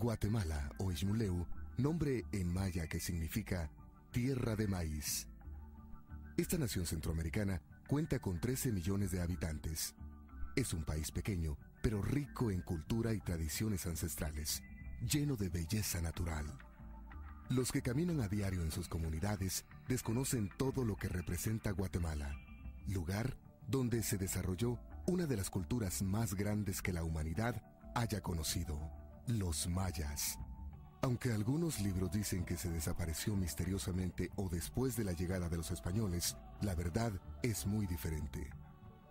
Guatemala o Xmuleu, nombre en maya que significa tierra de maíz. Esta nación centroamericana cuenta con 13 millones de habitantes. Es un país pequeño, pero rico en cultura y tradiciones ancestrales, lleno de belleza natural. Los que caminan a diario en sus comunidades desconocen todo lo que representa Guatemala, lugar donde se desarrolló una de las culturas más grandes que la humanidad haya conocido, los mayas. Aunque algunos libros dicen que se desapareció misteriosamente o después de la llegada de los españoles, la verdad es muy diferente.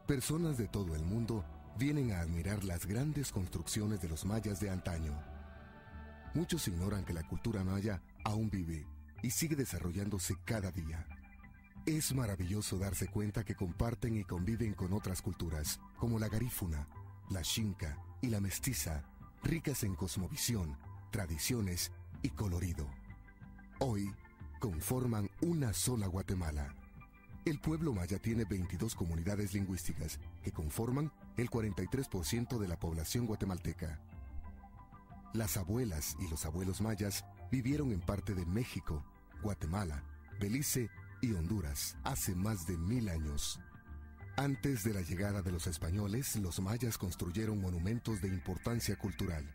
Personas de todo el mundo vienen a admirar las grandes construcciones de los mayas de antaño. Muchos ignoran que la cultura maya aún vive y sigue desarrollándose cada día. Es maravilloso darse cuenta que comparten y conviven con otras culturas, como la garífuna, la xinca y la mestiza, ricas en cosmovisión, tradiciones y colorido. Hoy conforman una sola Guatemala. El pueblo maya tiene 22 comunidades lingüísticas que conforman el 43% de la población guatemalteca. Las abuelas y los abuelos mayas vivieron en parte de México, Guatemala, Belice y Honduras hace más de 1000 años. Antes de la llegada de los españoles, los mayas construyeron monumentos de importancia cultural.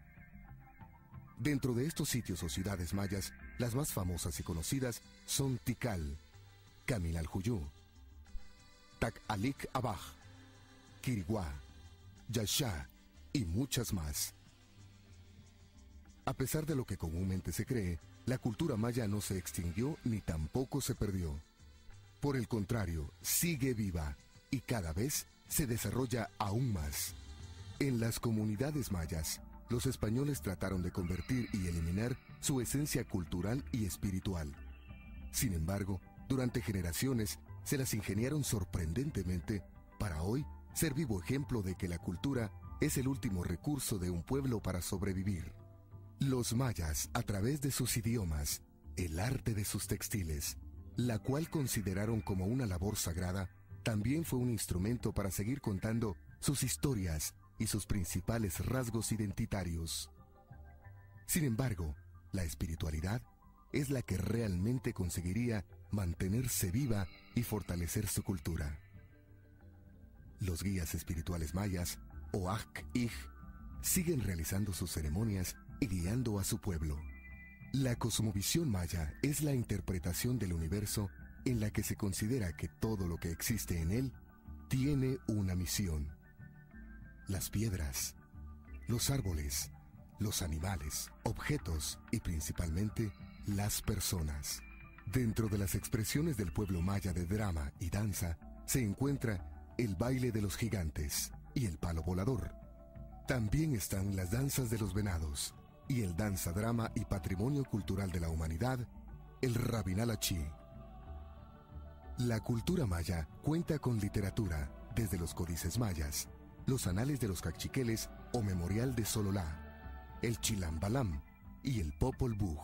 Dentro de estos sitios o ciudades mayas, las más famosas y conocidas son Tikal, Camilaljuyú, Tac-Alik Abaj, Quiriguá, Yaxá y muchas más. A pesar de lo que comúnmente se cree, la cultura maya no se extinguió ni tampoco se perdió. Por el contrario, sigue viva y cada vez se desarrolla aún más. En las comunidades mayas, los españoles trataron de convertir y eliminar su esencia cultural y espiritual. Sin embargo, durante generaciones se las ingeniaron sorprendentemente para hoy ser vivo ejemplo de que la cultura es el último recurso de un pueblo para sobrevivir. Los mayas, a través de sus idiomas, el arte de sus textiles, la cual consideraron como una labor sagrada, también fue un instrumento para seguir contando sus historias y sus principales rasgos identitarios. Sin embargo, la espiritualidad es la que realmente conseguiría mantenerse viva y fortalecer su cultura. Los guías espirituales mayas, o Aj-Ij, siguen realizando sus ceremonias y guiando a su pueblo. La cosmovisión maya es la interpretación del universo en la que se considera que todo lo que existe en él tiene una misión. Las piedras, los árboles, los animales, objetos y principalmente las personas. Dentro de las expresiones del pueblo maya de drama y danza se encuentra el baile de los gigantes y el palo volador. También están las danzas de los venados y el danza drama y patrimonio cultural de la humanidad, el Rabinal-Achí. La cultura maya cuenta con literatura, desde los códices mayas, los anales de los cachiqueles o memorial de Sololá, el Chilambalam y el Popol Vuh.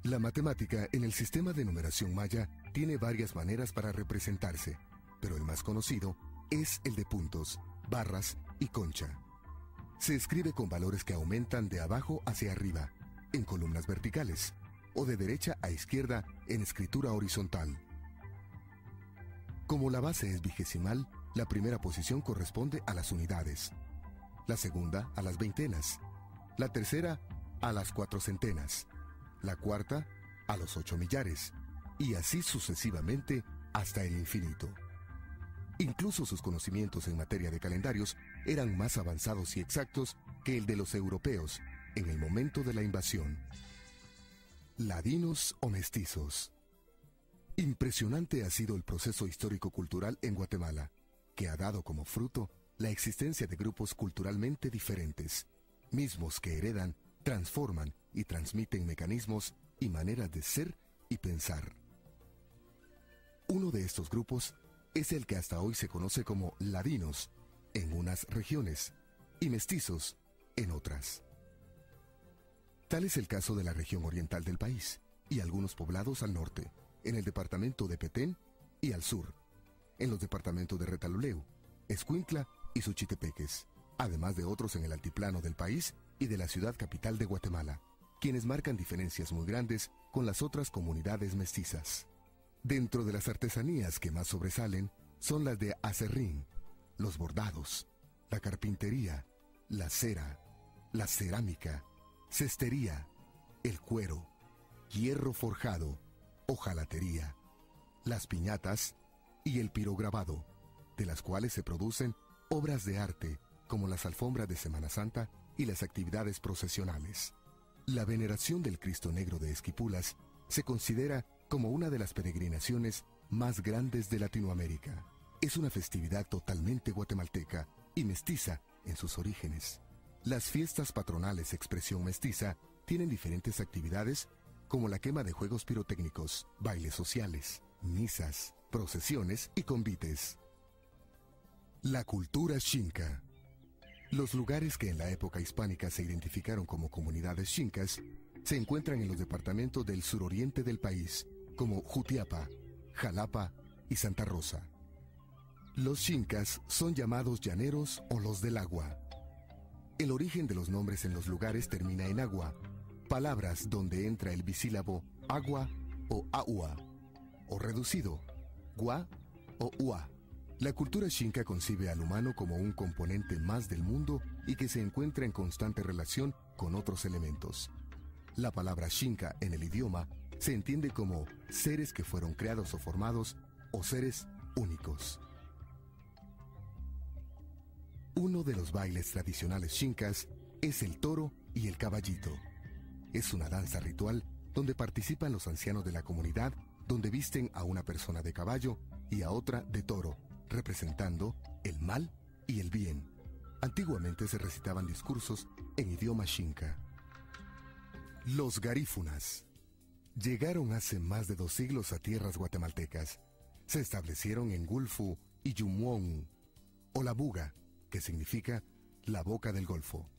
La matemática en el sistema de numeración maya tiene varias maneras para representarse, pero el más conocido es el de puntos, barras y concha. Se escribe con valores que aumentan de abajo hacia arriba, en columnas verticales, o de derecha a izquierda en escritura horizontal. Como la base es vigesimal, la primera posición corresponde a las unidades, la segunda a las veintenas, la tercera a las cuatrocentenas, la cuarta a los 8 millares, y así sucesivamente hasta el infinito. Incluso sus conocimientos en materia de calendarios eran más avanzados y exactos que el de los europeos en el momento de la invasión. Ladinos o mestizos. Impresionante ha sido el proceso histórico-cultural en Guatemala, que ha dado como fruto la existencia de grupos culturalmente diferentes, mismos que heredan, transforman y transmiten mecanismos y maneras de ser y pensar. Uno de estos grupos es el que hasta hoy se conoce como ladinos en unas regiones y mestizos en otras. Tal es el caso de la región oriental del país y algunos poblados al norte, en el departamento de Petén y al sur, en los departamentos de Retaluleu, Escuintla y Suchitepeques, además de otros en el altiplano del país y de la ciudad capital de Guatemala, quienes marcan diferencias muy grandes con las otras comunidades mestizas. Dentro de las artesanías que más sobresalen son las de aserrín, los bordados, la carpintería, la cera, la cerámica, cestería, el cuero, hierro forjado, hojalatería, las piñatas y el pirograbado, de las cuales se producen obras de arte como las alfombras de Semana Santa y las actividades procesionales. La veneración del Cristo Negro de Esquipulas se considera como una de las peregrinaciones más grandes de Latinoamérica. Es una festividad totalmente guatemalteca y mestiza en sus orígenes. Las fiestas patronales expresión mestiza tienen diferentes actividades como la quema de juegos pirotécnicos, bailes sociales, misas, procesiones y convites. La cultura xinca. Los lugares que en la época hispánica se identificaron como comunidades xincas se encuentran en los departamentos del suroriente del país, como Jutiapa, Jalapa y Santa Rosa. Los xincas son llamados llaneros o los del agua. El origen de los nombres en los lugares termina en agua, palabras donde entra el bisílabo agua o aua, o reducido, gua o ua. La cultura xinca concibe al humano como un componente más del mundo y que se encuentra en constante relación con otros elementos. La palabra xinca en el idioma se entiende como seres que fueron creados o formados o seres únicos. Uno de los bailes tradicionales xincas es el toro y el caballito. Es una danza ritual donde participan los ancianos de la comunidad, donde visten a una persona de caballo y a otra de toro, representando el mal y el bien. Antiguamente se recitaban discursos en idioma xinca. Los garífunas llegaron hace más de 2 siglos a tierras guatemaltecas. Se establecieron en Gulfu y Yumuón, o la Buga, que significa la boca del Golfo,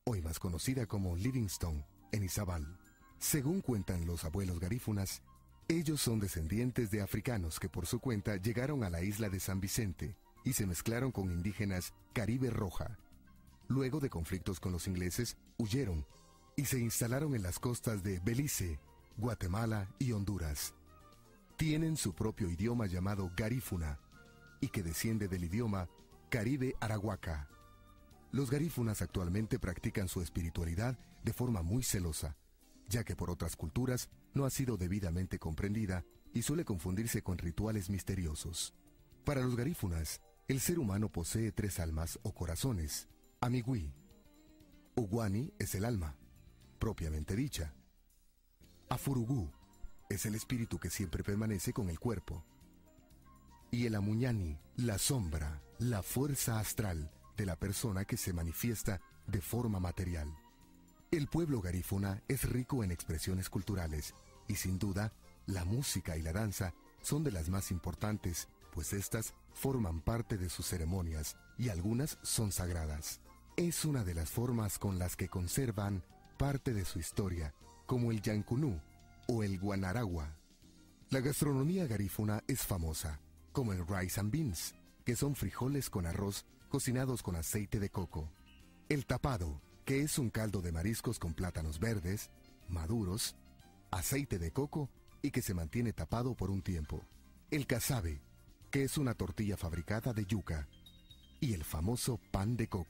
hoy más conocida como Livingston, en Izabal. Según cuentan los abuelos garífunas, ellos son descendientes de africanos que por su cuenta llegaron a la isla de San Vicente y se mezclaron con indígenas Caribe Roja. Luego de conflictos con los ingleses, huyeron y se instalaron en las costas de Belice, Guatemala y Honduras. Tienen su propio idioma llamado garífuna y que desciende del idioma Caribe Arahuaca. Los garífunas actualmente practican su espiritualidad de forma muy celosa, ya que por otras culturas no ha sido debidamente comprendida y suele confundirse con rituales misteriosos. Para los garífunas, el ser humano posee 3 almas o corazones, amigüí. Uguani es el alma, propiamente dicha. Afurugú es el espíritu que siempre permanece con el cuerpo. Y el amuñani, la sombra, la fuerza astral de la persona que se manifiesta de forma material. El pueblo garífuna es rico en expresiones culturales y sin duda la música y la danza son de las más importantes, pues estas forman parte de sus ceremonias y algunas son sagradas. Es una de las formas con las que conservan parte de su historia, como el yancunú o el guanaragua. La gastronomía garífuna es famosa, como el rice and beans, que son frijoles con arroz cocinados con aceite de coco. El tapado, que es un caldo de mariscos con plátanos verdes, maduros, aceite de coco y que se mantiene tapado por un tiempo. El casabe, que es una tortilla fabricada de yuca. Y el famoso pan de coco.